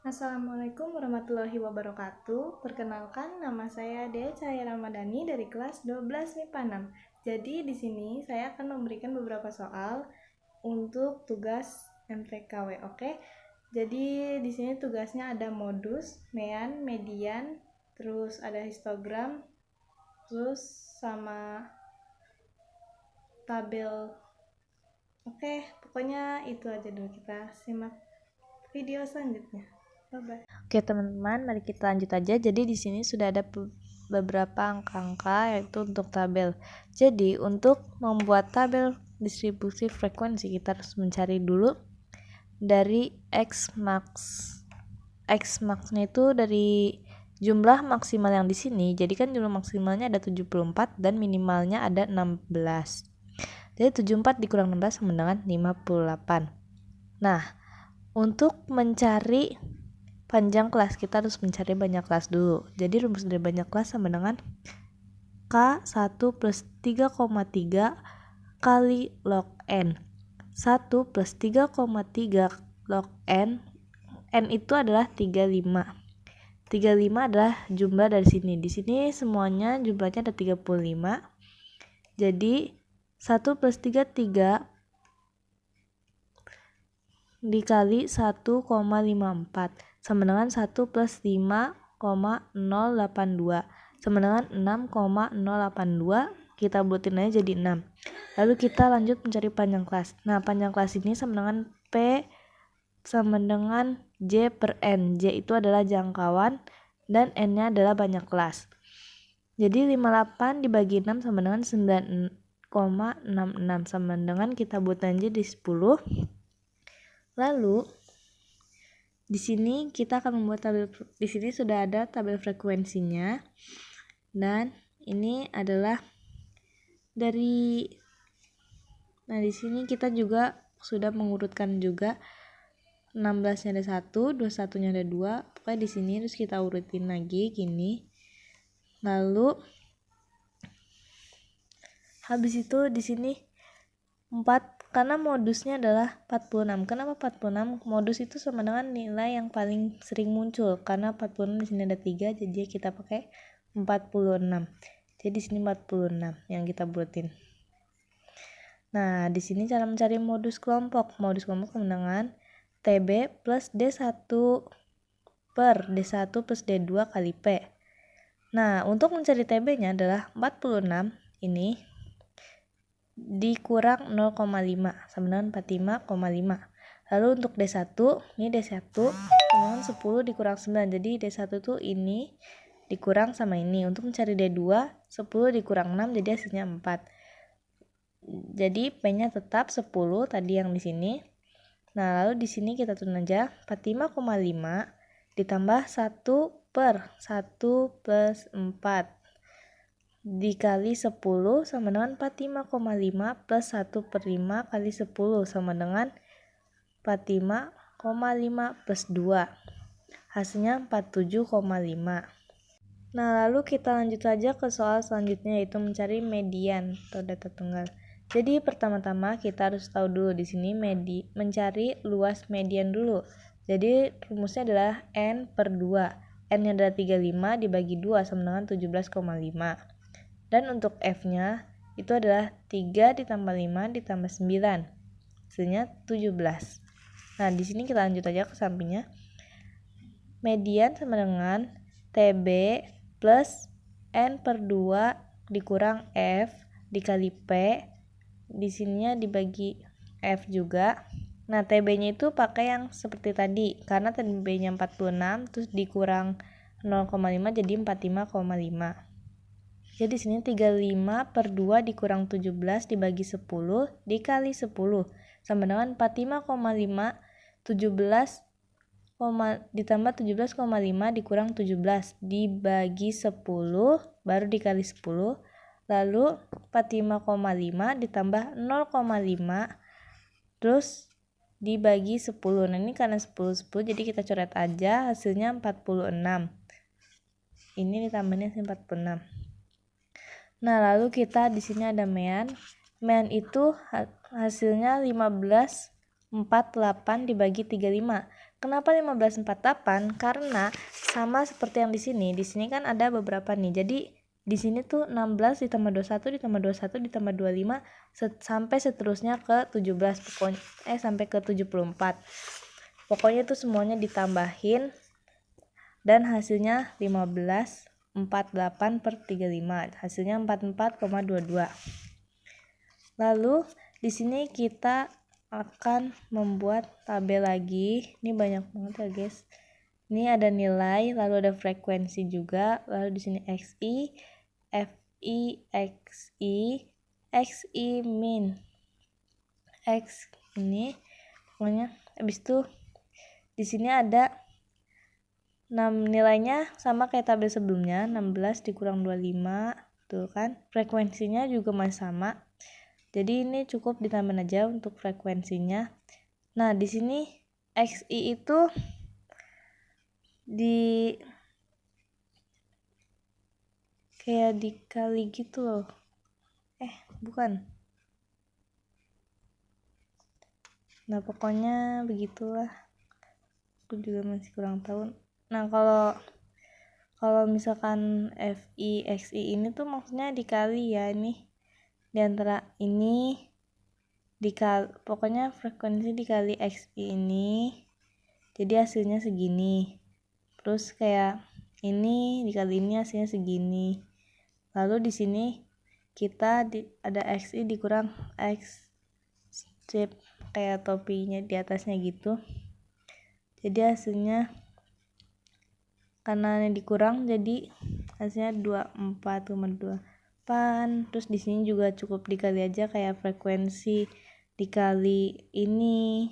Assalamualaikum warahmatullahi wabarakatuh. Perkenalkan, nama saya Dea Cahaya Ramadhani dari kelas 12 MIPA 6. Jadi di sini saya akan memberikan beberapa soal untuk tugas MTKW. Oke. Jadi di sini tugasnya ada modus, mean, median, terus ada histogram, terus sama tabel. Oke, pokoknya itu aja dulu, kita simak video selanjutnya. Bye-bye. Oke teman-teman, mari kita lanjut aja. Jadi di sini sudah ada beberapa angka-angka yaitu untuk tabel. Jadi untuk membuat tabel distribusi frekuensi kita harus mencari dulu dari X max. X max-nya itu dari jumlah maksimal yang di sini. Jadi kan jumlah maksimalnya ada 74 dan minimalnya ada 16. Jadi 74 dikurang 16 sama dengan 58. Nah, untuk mencari panjang kelas kita harus mencari banyak kelas dulu. Jadi rumus dari banyak kelas sama dengan K1 plus 3,3 kali log N. 1 plus 3,3 log N. N itu adalah 35. 35 adalah jumlah dari sini. Di sini semuanya jumlahnya ada 35. Jadi 1 plus 33 dikali 1,54 sama dengan 1 plus 5,082 sama dengan 6,082. Kita bulatin aja jadi 6. Lalu kita lanjut mencari panjang kelas. Nah, panjang kelas ini sama dengan P sama dengan J per N. J itu adalah jangkauan dan N-nya adalah banyak kelas. Jadi 58 dibagi 6 sama dengan 9,66 sama dengan kita bulatin aja di 10. Lalu di sini kita akan membuat tabel. Di sini sudah ada tabel frekuensinya dan ini adalah dari. Nah, di sini kita juga sudah mengurutkan juga 16-nya ada 1, 21-nya ada 2. Pokoknya di sini terus kita urutin lagi gini. Lalu habis itu di sini 4 karena modusnya adalah 46. Kenapa 46? Modus itu sama dengan nilai yang paling sering muncul. Karena 46 di sini ada 3, jadi kita pakai 46. Jadi di sini 46 yang kita bulatin. Nah, di sini cara mencari modus kelompok. Modus kelompok sama dengan TB plus D1 per D1 plus D2 kali P. Nah, untuk mencari TB-nya adalah 46 ini dikurang 0,5 sama dengan 45,5. Lalu untuk D1, ini D1 sama dengan 10 dikurang 9. Jadi D1 tuh ini dikurang sama ini. Untuk mencari D2, 10 dikurang 6 jadi hasilnya 4. Jadi P-nya tetap 10 tadi yang di sini. Nah, lalu di sini kita tulis aja 45,5 ditambah 1 per 1 plus 4 dikali 10 sama dengan 45,5 plus 1 per 5 kali 10 sama dengan 45,5 plus 2. Hasilnya 47,5. Nah, lalu kita lanjut saja ke soal selanjutnya yaitu mencari median atau data tunggal. Jadi pertama-tama kita harus tahu dulu di sini mencari luas median dulu. Jadi rumusnya adalah N per 2. N-nya adalah 35 dibagi 2 sama dengan 17,5. Dan untuk F-nya itu adalah 3 ditambah 5 ditambah 9. Hasilnya 17. Nah, di sini kita lanjut aja ke sampingnya. Median sama dengan TB plus N per 2 dikurang F dikali P. Di sininya dibagi F juga. Nah, TB-nya itu pakai yang seperti tadi. Karena TB-nya 46 terus dikurang 0,5 jadi 45,5. Jadi di sini 35 per 2 dikurang 17 dibagi 10 dikali 10 sama dengan 45,5 17 ditambah 17,5 dikurang 17 dibagi 10 baru dikali 10. Lalu 45,5 ditambah 0,5 terus dibagi 10. Nah, ini karena 10 jadi kita coret aja hasilnya 46. Ini ditambahnya 46. Nah, lalu kita di sini ada mean. Mean itu hasilnya 15 1548 dibagi 35. Kenapa 1548? Karena sama seperti yang di sini. Di sini kan ada beberapa nih. Jadi di sini tuh 16 ditambah 21 ditambah 21 ditambah 25 sampai seterusnya ke 17 pokoknya sampai ke 74. Pokoknya tuh semuanya ditambahin dan hasilnya 1548 per 35. Hasilnya 44,22. Lalu di sini kita akan membuat tabel lagi. Ini banyak banget ya guys. Ini ada nilai, lalu ada frekuensi juga, lalu di sini XI, FI, XI min, X ini pokoknya. Habis itu di sini ada 6 nilainya sama kayak tabel sebelumnya, 16 dikurang 25, tuh kan. Frekuensinya juga masih sama. Jadi ini cukup ditambah aja untuk frekuensinya. Nah, di sini XI itu kayak dikali gitu loh. Bukan. Nah, pokoknya begitulah. Aku juga masih kurang tahu. Nah, kalau misalkan FI XI ini tuh maksudnya dikali ya, ini di antara ini dikali, pokoknya frekuensi dikali XI ini, jadi hasilnya segini. Terus kayak ini dikali ini hasilnya segini. Lalu di sini kita ada XI dikurang X strip kayak topinya di atasnya gitu. Jadi hasilnya karena ini dikurang jadi hasilnya 24,2. Terus di sini juga cukup dikali aja kayak frekuensi dikali ini,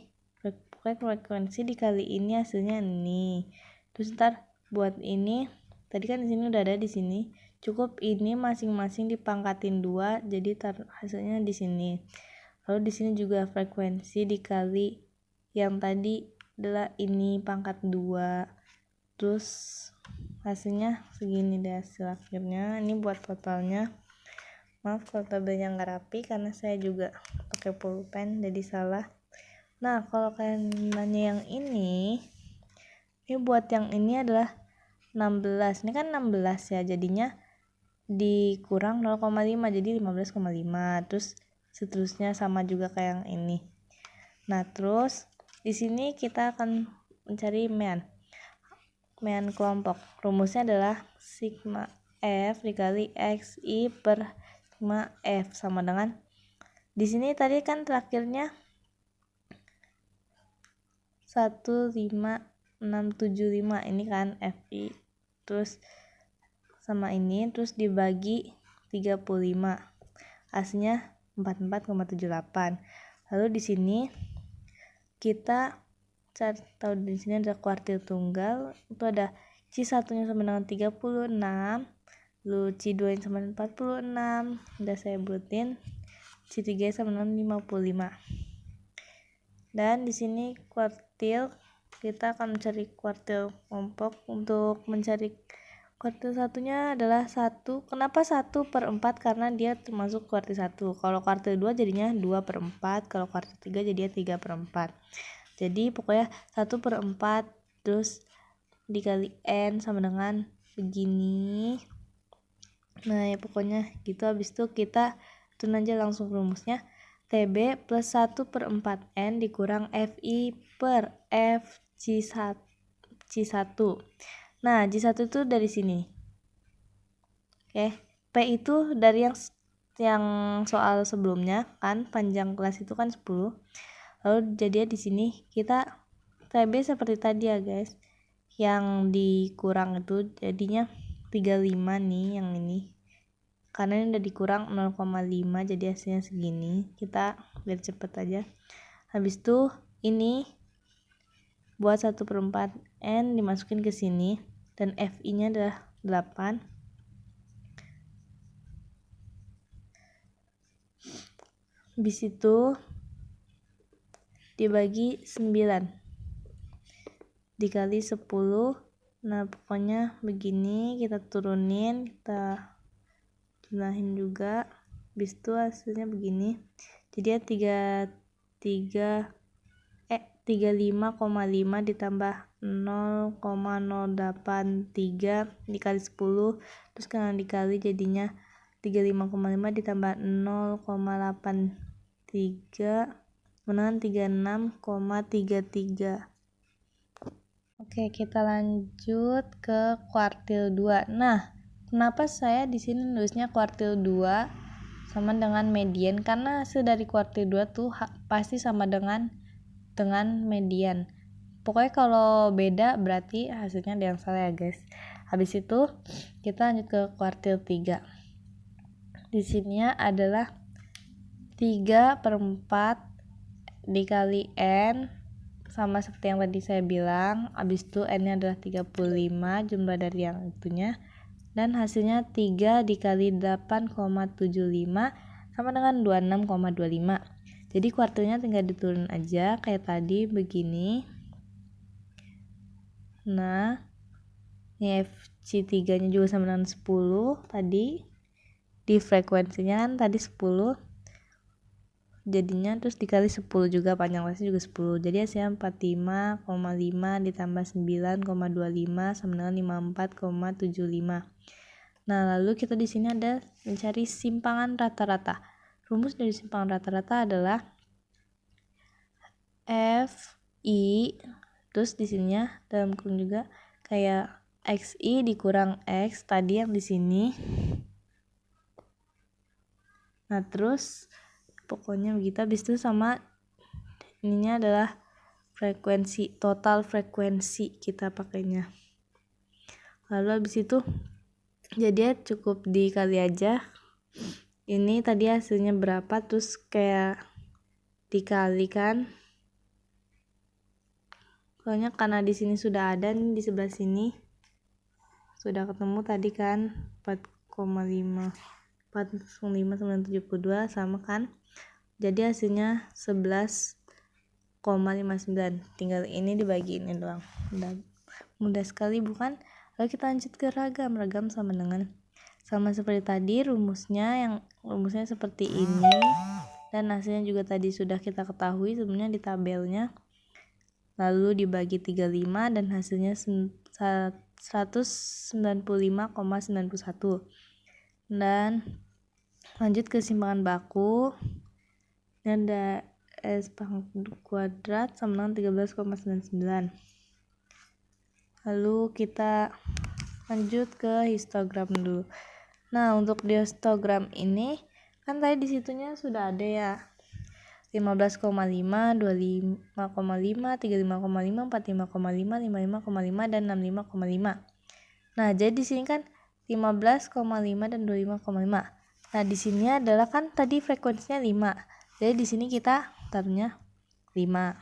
frekuensi dikali ini hasilnya ini. Terus ntar buat ini tadi kan di sini udah ada di sini, cukup ini masing-masing dipangkatin 2 jadi hasilnya di sini. Lalu di sini juga frekuensi dikali yang tadi adalah ini pangkat 2, terus hasilnya segini deh hasil akhirnya. Ini buat totalnya. Maaf kalau tabelnya nggak rapi karena saya juga pakai pulpen jadi salah. Nah, kalau kalian nanya yang ini buat yang ini adalah 16. Ini kan 16 ya, jadinya dikurang 0,5 jadi 15,5. Terus seterusnya sama juga kayak yang ini. Nah, terus di sini kita akan mencari mean kelompok. Rumusnya adalah sigma F dikali XI per sigma F sama dengan di sini tadi kan terakhirnya 15675 ini kan FI, terus sama ini terus dibagi 35 hasilnya 44,78. Lalu di sini kita cari tahu, di sini ada kuartil tunggal, itu ada C1 nya sama dengan 36, lalu C2 nya sama dengan 46, udah saya buatin, C3 nya sama dengan 55. Dan di sini kuartil, kita akan mencari kuartil kelompok. Untuk mencari kuartil satunya adalah 1. Kenapa 1/4? Karena dia termasuk kuartil 1. Kalau kuartil 2 jadinya 2/4. Kalau kuartil 3 jadinya 3/4. Jadi pokoknya 1/4 terus dikali N sama dengan begini. Nah ya pokoknya gitu. Habis itu kita tun aja langsung rumusnya. TB plus 1/4N dikurang FI per F C1. Nah, J1 itu dari sini. Oke. P itu dari yang soal sebelumnya kan, panjang kelas itu kan 10. Lalu jadi di sini kita TB seperti tadi ya, guys. Yang dikurang itu jadinya 35 nih yang ini. Karena ini udah dikurang 0,5 jadi hasilnya segini. Kita biar cepet aja. Habis itu ini buat 1/4 N dimasukin ke sini dan FI nya adalah 8. Habis itu dibagi 9 dikali 10. Nah pokoknya begini, kita turunin, kita jumlahin juga. Habis itu hasilnya begini, jadi ya 33 35,5 ditambah 0,083 dikali 10, terus karena dikali jadinya 35,5 ditambah 0,83 dengan 36,33. Oke, kita lanjut ke kuartil 2. Nah, kenapa saya di sini nulisnya kuartil 2 sama dengan median? Karena hasil dari kuartil 2 tuh pasti sama dengan median. Pokoknya kalau beda berarti hasilnya ada yang salah ya, guys. Habis itu kita lanjut ke kuartil 3. Di sini adalah 3/4 dikali N, sama seperti yang tadi saya bilang. Habis itu N-nya adalah 35, jumlah dari yang itunya. Dan hasilnya 3 dikali 8,75 sama dengan 26,25. Jadi kuartilnya tinggal diturun aja kayak tadi begini. Nah, ini FC3 nya juga sama dengan 10 tadi. Di frekuensinya kan tadi 10, jadinya terus dikali 10 juga, panjang lesnya juga 10. Jadi hasilnya 45,5 ditambah 9,25 sama dengan 54,75. Nah, lalu kita di sini ada mencari simpangan rata-rata. Rumus dari simpangan rata-rata adalah FI, terus di sininya dalam kurung juga kayak XI dikurang X tadi yang di sini. Nah, terus pokoknya begitu. Habis itu sama ininya adalah frekuensi, total frekuensi kita pakainya. Lalu habis itu jadi cukup dikali aja. Ini tadi hasilnya berapa, terus kayak dikalikan. Soalnya karena di sini sudah ada nih, di sebelah sini sudah ketemu tadi kan 4,5 4,5 sama kan. Jadi hasilnya 11,59. Tinggal ini dibagi ini doang. Mudah sekali bukan? Lalu kita lanjut ke ragam. Ragam sama dengan sama seperti tadi, rumusnya seperti ini. Dan hasilnya juga tadi sudah kita ketahui sebenarnya di tabelnya. Lalu dibagi 35 dan hasilnya 195,91. Dan lanjut ke simpangan baku. Dan ada S pangkat kuadrat sama dengan 13,99. Lalu kita lanjut ke histogram dulu. Nah, untuk di histogram ini kan tadi di situnya sudah ada ya 15,5, 25,5, 35,5, 45,5, 55,5 dan 65,5. Nah, jadi di sini kan 15,5 dan 25,5. Nah, di sini adalah kan tadi frekuensinya 5. Jadi di sini kita taruhnya 5.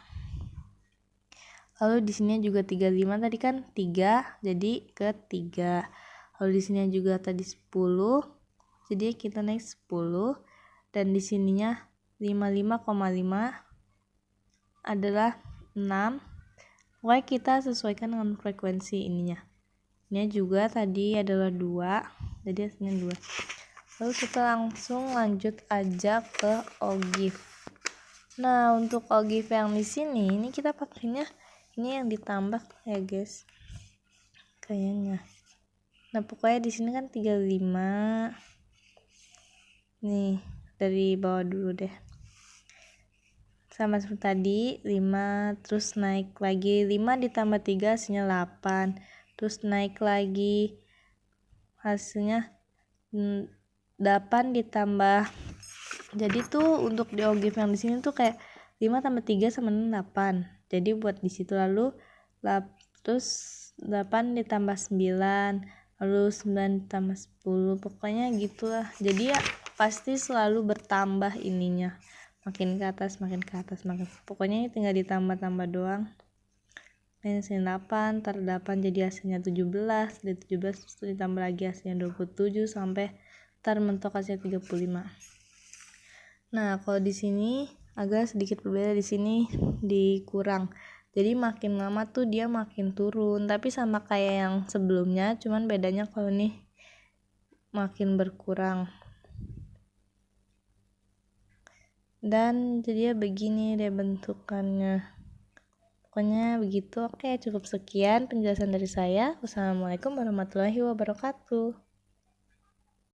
Lalu di sini juga 35 tadi kan 3, jadi ke 3. Lalu di sini juga tadi 10. Jadi kita naik 10 dan di sininya 55,5 adalah 6. Pokoknya kita sesuaikan dengan frekuensi ininya. Ini juga tadi adalah 2. Jadi hasilnya 2. Lalu kita langsung lanjut aja ke OGIF. Nah, untuk OGIF yang di sini ini kita pakainya ini yang ditambah ya, guys. Kayaknya. Nah, pokoknya di sini kan 35. Nih, dari bawah dulu deh. Sama seperti tadi, 5 terus naik lagi 5 ditambah 3 hasilnya 8. Terus naik lagi hasilnya 8 ditambah, jadi tuh untuk di OGIF yang di sini tuh kayak 5 tambah 3 sama 8. Jadi buat di situ lalu terus 8 ditambah 9, lalu 9 ditambah 10. Pokoknya gitulah. Jadi ya pasti selalu bertambah ininya. Makin ke atas, pokoknya tinggal ditambah-tambah doang. Ini hasilnya 8, tar 8 jadi hasilnya 17, dari 17 terus ditambah lagi hasilnya 27 sampai tar mentok hasilnya 35. Nah, kalau di sini agak sedikit berbeda, di sini dikurang. Jadi makin lama tuh dia makin turun, tapi sama kayak yang sebelumnya, cuman bedanya kalau nih makin berkurang. Dan jadi ya begini deh bentukannya. Pokoknya begitu. Oke, cukup sekian penjelasan dari saya. Wassalamualaikum warahmatullahi wabarakatuh.